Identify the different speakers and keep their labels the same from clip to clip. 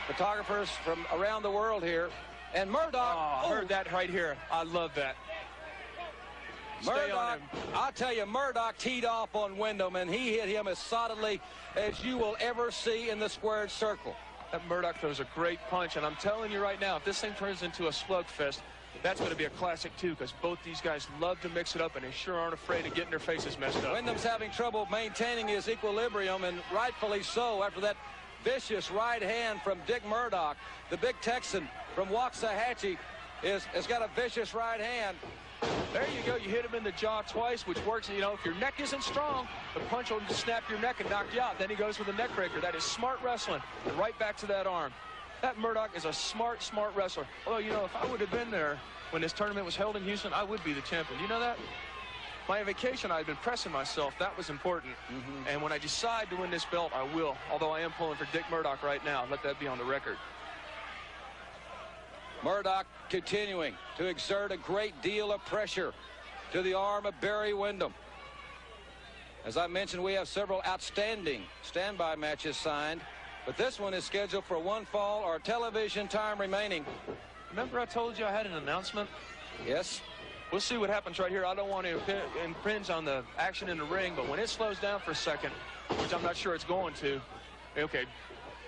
Speaker 1: Photographers from around the world here. And Murdoch.
Speaker 2: Oh, I heard that right here. I love that.
Speaker 1: Murdoch, I'll tell you, Murdoch teed off on Wyndham, and he hit him as solidly as you will ever see in the squared circle.
Speaker 2: That Murdoch throws a great punch, and I'm telling you right now, if this thing turns into a slugfest, that's going to be a classic, too, because both these guys love to mix it up, and they sure aren't afraid of getting their faces messed up.
Speaker 1: Wyndham's having trouble maintaining his equilibrium, and rightfully so after that vicious right hand from Dick Murdoch. The big Texan from Waxahachie has got a vicious right hand.
Speaker 2: There you go. You hit him in the jaw twice, which works. You know, if your neck isn't strong, the punch will snap your neck and knock you out. Then he goes with a neck breaker. That is smart wrestling. And right back to that arm. That Murdoch is a smart wrestler. Although, you know, if I would have been there when this tournament was held in Houston, I would be the champion. You know that? My vacation, I've been pressing myself. That was important. And when I decide to win this belt, I will. Although I am pulling for Dick Murdoch right now. Let that be on the record.
Speaker 1: Murdoch continuing to exert a great deal of pressure to the arm of Barry Windham. As I mentioned, we have several outstanding standby matches signed, but this one is scheduled for one fall or television time remaining.
Speaker 2: Remember I told you I had an announcement?
Speaker 1: Yes.
Speaker 2: We'll see what happens right here. I don't want to infringe on the action in the ring, but when it slows down for a second, which I'm not sure it's going to, okay,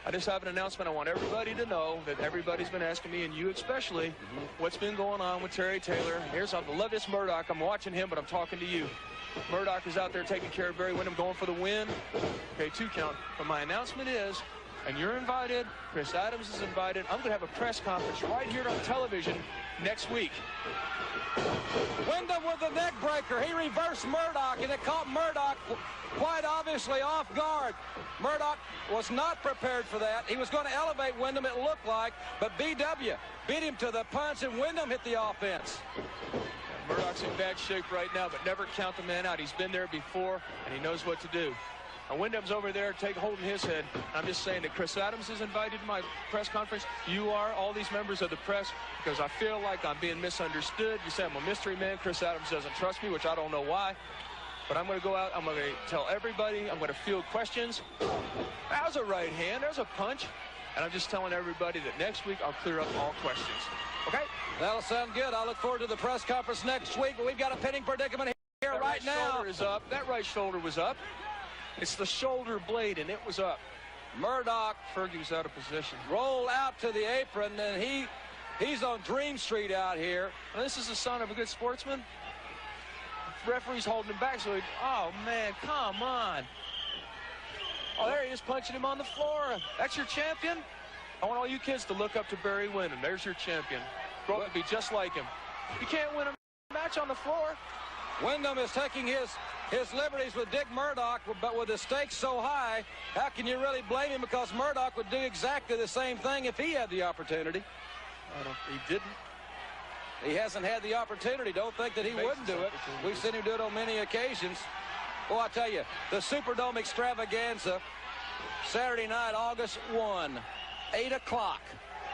Speaker 2: I just have an announcement. I want everybody to know that everybody's been asking me, and you especially, what's been going on with Terry Taylor. Here's, I love this Murdoch. I'm watching him, but I'm talking to you. Murdoch is out there taking care of Barry Windham, going for the win. Okay, 2 count. But my announcement is, and you're invited, Chris Adams is invited, I'm going to have a press conference right here on television next week.
Speaker 1: Windham with the neck breaker. He reversed Murdoch, and it caught Murdoch quite obviously off guard. Murdoch was not prepared for that. He was going to elevate Windham, it looked like, but BW beat him to the punch, and Windham hit the offense.
Speaker 2: Murdoch's in bad shape right now, but never count the man out. He's been there before, and he knows what to do. Now, Wyndham's over there holding his head. I'm just saying that Chris Adams is invited to my press conference. You are, all these members of the press, because I feel like I'm being misunderstood. You say I'm a mystery man. Chris Adams doesn't trust me, which I don't know why. But I'm going to go out. I'm going to tell everybody. I'm going to field questions. That was a right hand. There's a punch. And I'm just telling everybody that next week I'll clear up all questions. Okay?
Speaker 1: That'll sound good. I look forward to the press conference next week. But we've got a pinning predicament here right now.
Speaker 2: That right shoulder is up. That right shoulder was up. It's the shoulder blade, and it was up.
Speaker 1: Murdoch,
Speaker 2: Fergie was out of position.
Speaker 1: Roll out to the apron, and he's on Dream Street out here.
Speaker 2: Now, this is a sign of a good sportsman. The referee's holding him back, so oh, man, come on. Oh, there he is, punching him on the floor. That's your champion? I want all you kids to look up to Barry Windham. There's your champion. Grow up to be just like him. You can't win a match on the floor.
Speaker 1: Wyndham is taking his liberties with Dick Murdoch, but with the stakes so high, how can you really blame him? Because Murdoch would do exactly the same thing if he had the opportunity.
Speaker 2: He didn't.
Speaker 1: He hasn't had the opportunity. Don't think that he wouldn't do it. We've seen him do it on many occasions. Well, I tell you, the Superdome Extravaganza, Saturday night, August 1, 8 o'clock.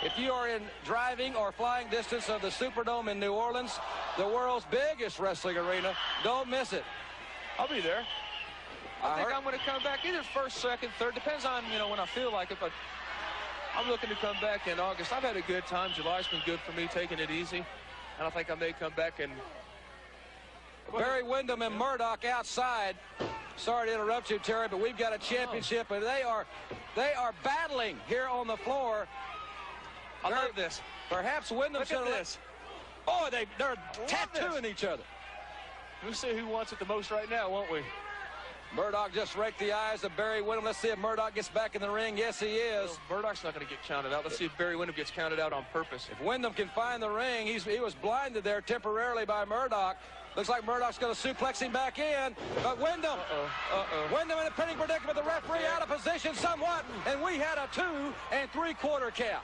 Speaker 1: If you are in driving or flying distance of the Superdome in New Orleans, the world's biggest wrestling arena, don't miss it.
Speaker 2: I'll be there. I think I'm going to come back either first, second, third. Depends on, you know, when I feel like it, but I'm looking to come back in August. I've had a good time. July's been good for me, taking it easy. And I think I may come back and...
Speaker 1: Barry Windham and Murdoch outside. Sorry to interrupt you, Terry, but we've got a championship, and they are battling here on the floor.
Speaker 2: I love this.
Speaker 1: Perhaps Windham should have...
Speaker 2: this.
Speaker 1: Oh, they're tattooing each other.
Speaker 2: We'll see who wants it the most right now, won't we?
Speaker 1: Murdoch just raked the eyes of Barry Windham. Let's see if Murdoch gets back in the ring. Yes, he is.
Speaker 2: Well, Murdoch's not going to get counted out. Let's see if Barry Windham gets counted out on purpose.
Speaker 1: If Windham can find the ring, he was blinded there temporarily by Murdoch. Looks like Murdoch's going to suplex him back in. But Windham, Windham in a pinning predicament. The referee out of position somewhat. And we had a 2 3/4 count.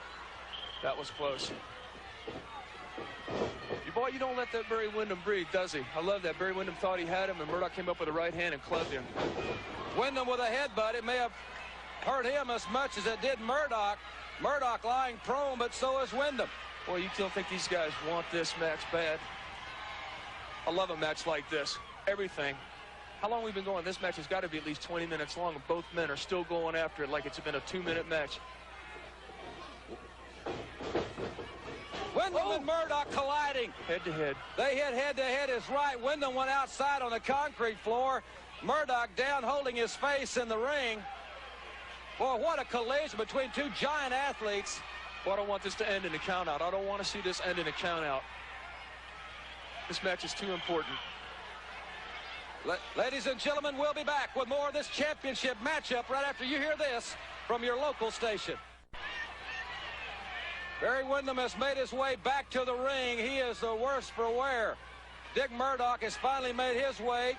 Speaker 2: That was close. Boy, you don't let that Barry Windham breathe, does he? I love that. Barry Windham thought he had him, and Murdoch came up with a right hand and clubbed him.
Speaker 1: Windham with a headbutt. It may have hurt him as much as it did Murdoch. Murdoch lying prone, but so is Windham.
Speaker 2: Boy, you don't think these guys want this match bad. I love a match like this. Everything. how long we've been going. This match has got to be at least 20 minutes long, and both men are still going after it like it's been a 2-minute match.
Speaker 1: Wyndham and Murdoch colliding.
Speaker 2: Head-to-head.
Speaker 1: They hit head-to-head is right. Wyndham went outside on the concrete floor. Murdoch down holding his face in the ring. Boy, what a collision between two giant athletes.
Speaker 2: Well, I don't want this to end in a count-out. I don't want to see this end in a count-out. This match is too important.
Speaker 1: Ladies and gentlemen, we'll be back with more of this championship matchup right after you hear this from your local station. Barry Windham has made his way back to the ring. He is the worse for wear. Dick Murdoch has finally made his way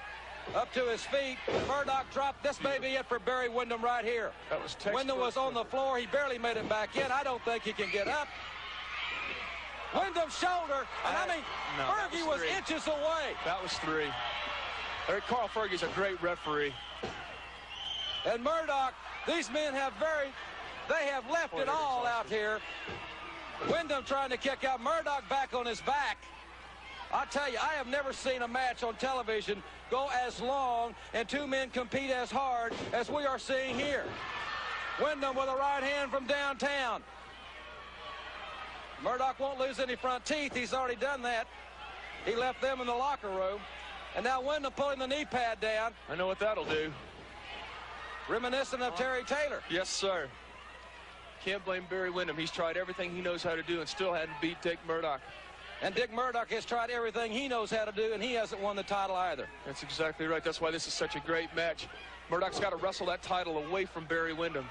Speaker 1: up to his feet. Murdoch dropped. This may be it for Barry Windham right here.
Speaker 2: That was textbook.
Speaker 1: Windham was on the floor. He barely made it back in. I don't think he can get up. Wyndham's shoulder, and I mean,
Speaker 2: no,
Speaker 1: Fergie was inches away.
Speaker 2: That was 3. Carl Fergie's a great referee.
Speaker 1: And Murdoch, these men have they have left it all out here. Wyndham trying to kick out, Murdoch back on his back. I'll tell you, I have never seen a match on television go as long and two men compete as hard as we are seeing here. Wyndham with a right hand from downtown. Murdoch won't lose any front teeth. He's already done that. He left them in the locker room. And now Wyndham pulling the knee pad down.
Speaker 2: I know what that'll do.
Speaker 1: Reminiscent of Terry Taylor.
Speaker 2: Yes, sir. Can't blame Barry Windham. He's tried everything he knows how to do and still hadn't beat Dick Murdoch.
Speaker 1: And Dick Murdoch has tried everything he knows how to do, and he hasn't won the title either.
Speaker 2: That's exactly right. That's why this is such a great match. Murdoch's got to wrestle that title away from Barry Windham.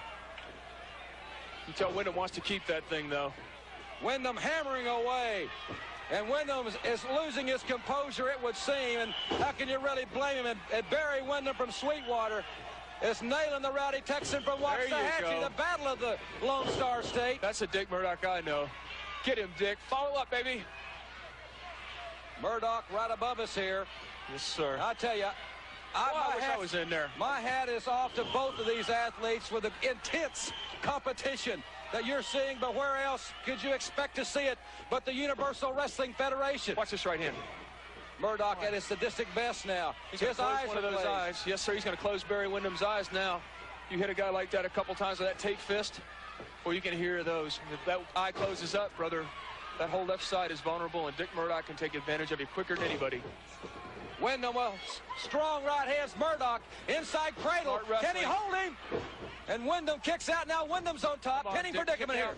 Speaker 2: You can tell Windham wants to keep that thing, though.
Speaker 1: Wyndham hammering away. And Wyndham is losing his composure, it would seem. And how can you really blame him? And Barry Windham from Sweetwater is nailing the Rowdy Texan from Waxahachie, the battle of the Lone Star State.
Speaker 2: That's a Dick Murdoch I know. Get him, Dick. Follow up, baby.
Speaker 1: Murdoch right above us here.
Speaker 2: Yes, sir.
Speaker 1: I tell you,
Speaker 2: I wish I was in there.
Speaker 1: My hat is off to both of these athletes with the intense competition that you're seeing, but where else could you expect to see it but the Universal Wrestling Federation?
Speaker 2: Watch this right hand.
Speaker 1: Murdoch at his sadistic best now.
Speaker 2: His eyes one of those eyes. Yes, sir. He's going to close Barry Windham's eyes now. You hit a guy like that a couple times with that take fist, well, you can hear those. If that eye closes up, brother, that whole left side is vulnerable, and Dick Murdoch can take advantage of you quicker than anybody.
Speaker 1: Wyndham, strong right hands. Murdoch inside cradle. Can he hold him? And Wyndham kicks out. Now Wyndham's on top. Penny predicament here.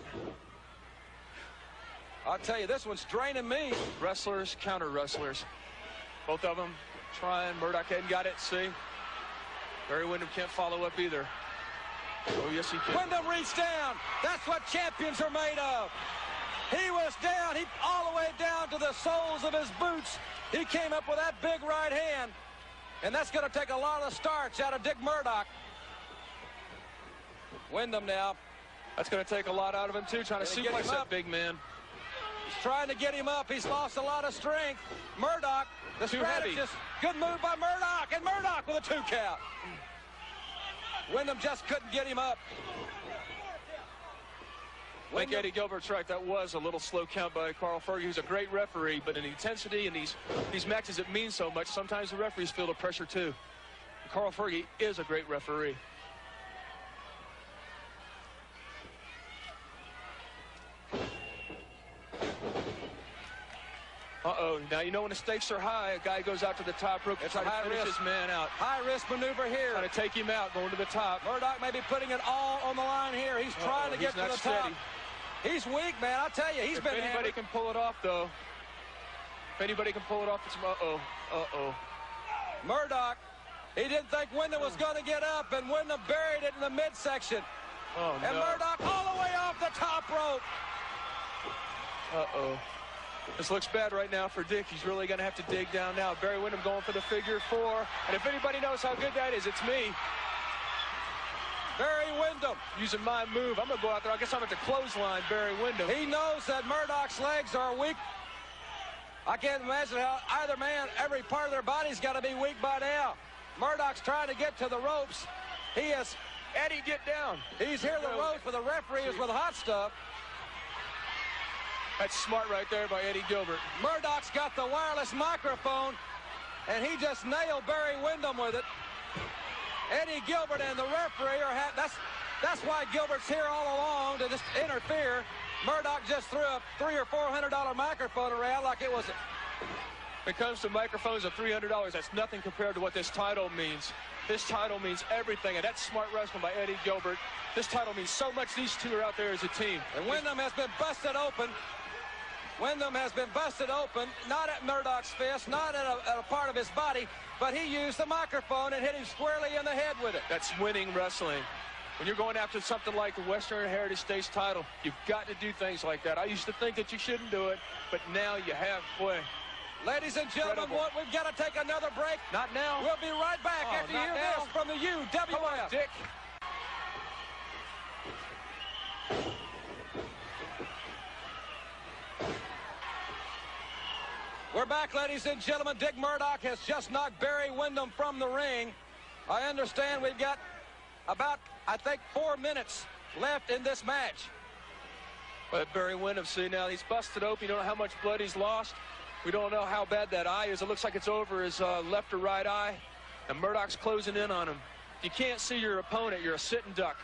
Speaker 1: I'll tell you, this one's draining me.
Speaker 2: Wrestlers, counter wrestlers. Both of them trying. Murdoch hadn't got it. See? Barry Windham can't follow up either. Oh, yes, he can.
Speaker 1: Wyndham reached down. That's what champions are made of. He was down. He all the way down to the soles of his boots. He came up with that big right hand. And that's going to take a lot of starch out of Dick Murdoch. Wyndham now.
Speaker 2: That's going to take a lot out of him, too, trying to suplex that big man.
Speaker 1: He's trying to get him up. He's lost a lot of strength. Murdoch, the strategist. Good move by Murdoch. And Murdoch with a 2 count. Wyndham just couldn't get him up.
Speaker 2: I think Eddie Gilbert's right. That was a little slow count by Carl Fergie, who's a great referee, but in the intensity in these matches that mean so much, sometimes the referees feel the pressure too. Carl Fergie is a great referee. Uh-oh. Now, you know when the stakes are high, a guy goes out to the top rope to try to finish his man out.
Speaker 1: High-risk maneuver here.
Speaker 2: Trying to take him out, going to the top.
Speaker 1: Murdoch may be putting it all on the line here. He's trying to get to the top. He's weak, man. I'll tell you, he's been hammered.
Speaker 2: If anybody can pull it off, though. If anybody can pull it off, it's
Speaker 1: Murdoch, he didn't think Wyndham was going to get up, and Wyndham buried it in the midsection.
Speaker 2: Oh, no.
Speaker 1: And Murdoch all the way off the top rope.
Speaker 2: This looks bad right now for Dick. He's really going to have to dig down now. Barry Windham going for the figure 4. And if anybody knows how good that is, it's me.
Speaker 1: Barry Windham
Speaker 2: using my move. I'm going to go out there. I guess I'm at the clothesline, Barry Windham.
Speaker 1: He knows that Murdoch's legs are weak. I can't imagine how either man, every part of their body's got to be weak by now. Murdoch's trying to get to the ropes. He is.
Speaker 2: Eddie, get down.
Speaker 1: He's here the ropes, but the referee is with hot stuff.
Speaker 2: That's smart right there by Eddie Gilbert.
Speaker 1: Murdoch's got the wireless microphone. and he just nailed Barry Windham with it. Eddie Gilbert and the referee are that's why Gilbert's here all along, to just interfere. Murdoch just threw a $300 or $400 microphone around like it was.
Speaker 2: When it comes to microphones of $300, that's nothing compared to what this title means. This title means everything, and that's smart wrestling by Eddie Gilbert. This title means so much. These two are out there as a team.
Speaker 1: And Windham has been busted open. Windham has been busted open, not at Murdoch's fist, not at a part of his body, but he used the microphone and hit him squarely in the head with it.
Speaker 2: That's winning wrestling. When you're going after something like the Western Heritage States title, you've got to do things like that. I used to think that you shouldn't do it, but now you have. Boy.
Speaker 1: Ladies and gentlemen, we've got to take another break.
Speaker 2: Not now.
Speaker 1: We'll be right back after you hear this from the UWF.
Speaker 2: Come on, Dick.
Speaker 1: We're back, ladies and gentlemen. Dick Murdoch has just knocked Barry Windham from the ring. I understand we've got about, I think, 4 minutes left in this match.
Speaker 2: But Barry Windham, see now, he's busted open. You don't know how much blood he's lost. We don't know how bad that eye is. It looks like it's over his left or right eye. And Murdoch's closing in on him. If you can't see your opponent, you're a sitting duck.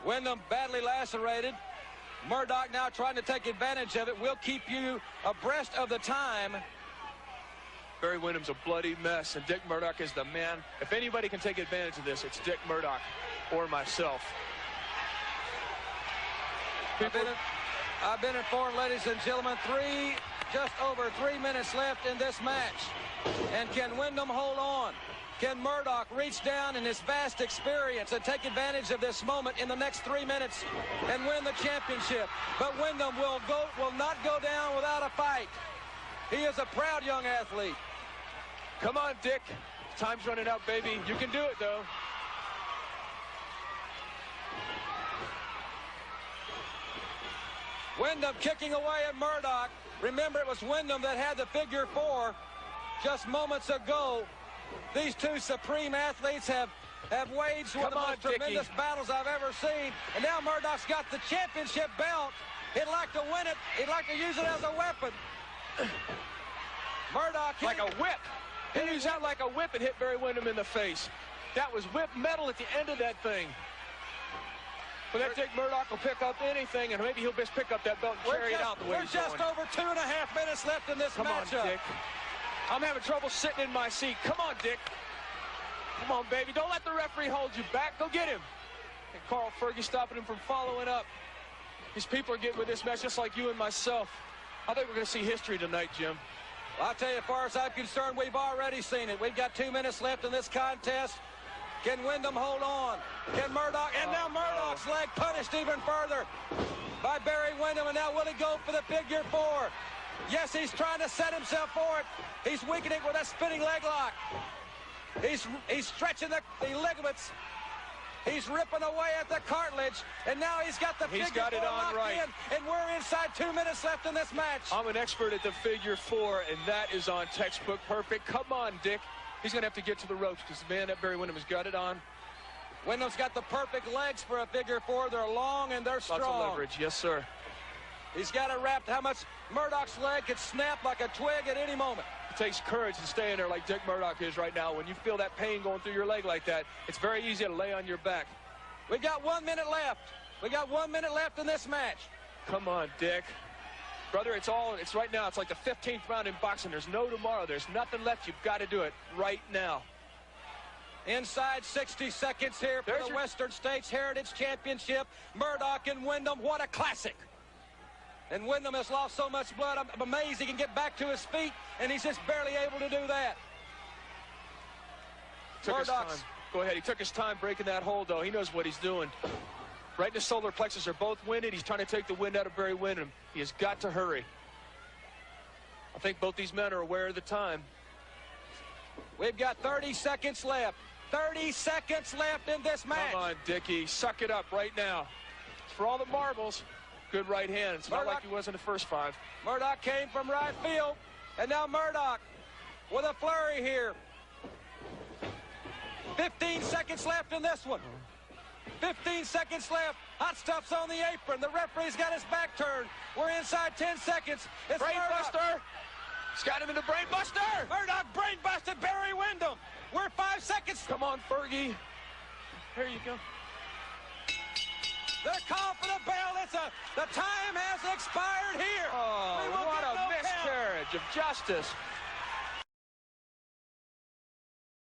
Speaker 1: Windham badly lacerated. Murdoch now trying to take advantage of it. We'll keep you abreast of the time.
Speaker 2: Barry Windham's a bloody mess, and Dick Murdoch is the man. If anybody can take advantage of this, it's Dick Murdoch or myself.
Speaker 1: I've been informed, ladies and gentlemen, just over 3 minutes left in this match. And can Windham hold on? Can Murdoch reach down in his vast experience and take advantage of this moment in the next 3 minutes and win the championship? But Windham will not go down without a fight. He is a proud young athlete.
Speaker 2: Come on, Dick. Time's running out, baby. You can do it, though.
Speaker 1: Windham kicking away at Murdoch. Remember, it was Windham that had the figure 4 just moments ago. These two supreme athletes have waged one of the most tremendous battles I've ever seen. And now Murdoch's got the championship belt. He'd like to win it. He'd like to use it as a weapon. Murdoch
Speaker 2: like a whip. He used that like a whip and hit Barry Windham in the face. That was whip metal at the end of that thing. But that Dick Murdoch will pick up anything, and maybe he'll just pick up that belt and carry it out the way he's going.
Speaker 1: We're just over 2.5 minutes left in this matchup.
Speaker 2: Come on, Dick. I'm having trouble sitting in my seat. Come on, Dick. Come on, baby. Don't let the referee hold you back. Go get him. And Carl Fergie stopping him from following up. These people are getting with this match just like you and myself. I think we're going to see history tonight, Jim.
Speaker 1: Well, I'll tell you, as far as I'm concerned, we've already seen it. We've got 2 minutes left in this contest. Can Windham hold on? Can Murdoch? And now Murdoch's leg punished even further by Barry Windham. And now will he go for the figure 4? Yes, he's trying to set himself for it. He's weakening with that spinning leg lock. He's stretching the ligaments. He's ripping away at the cartilage, and now he's got the figure 4 locked in, and we're inside 2 minutes left in this match.
Speaker 2: I'm an expert at the figure 4, and that is on textbook perfect. Come on, Dick. He's going to have to get to the ropes because, man, that Barry Windham has got it on.
Speaker 1: Windham's got the perfect legs for a figure 4. They're long and they're strong.
Speaker 2: Lots of leverage, yes, sir.
Speaker 1: He's got it wrapped. How much Murdoch's leg could snap like a twig at any moment.
Speaker 2: It takes courage to stay in there like Dick Murdoch is right now. When you feel that pain going through your leg like that, it's very easy to lay on your back.
Speaker 1: We've got 1 minute left. We got 1 minute left in this match.
Speaker 2: Come on, Dick. Brother, it's right now. It's like the 15th round in boxing. There's no tomorrow. There's nothing left. You've got to do it right now.
Speaker 1: Inside 60 seconds here for the Western States Heritage Championship. Murdoch and Windham, what a classic. And Windham has lost so much blood. I'm amazed he can get back to his feet, and he's just barely able to do that.
Speaker 2: Took his time. Go ahead. He took his time breaking that hold, though. He knows what he's doing. Right in the solar plexus. They're both winded. He's trying to take the wind out of Barry Windham. He has got to hurry. I think both these men are aware of the time.
Speaker 1: We've got 30 seconds left. 30 seconds left in this match.
Speaker 2: Come on, Dickie. Suck it up right now. It's for all the marbles. Good right hand. It's not like he was in the first 5.
Speaker 1: Murdoch came from right field. And now Murdoch with a flurry here. 15 seconds left in this one. 15 seconds left. Hot Stuff's on the apron. The referee's got his back turned. We're inside 10 seconds. It's
Speaker 2: Brainbuster. He's got him in the brainbuster.
Speaker 1: Murdoch brainbusted Barry Windham. We're 5 seconds.
Speaker 2: Come on, Fergie. There you go.
Speaker 1: They're calling for the bell. The time has expired here.
Speaker 2: Oh, what a miscarriage of justice.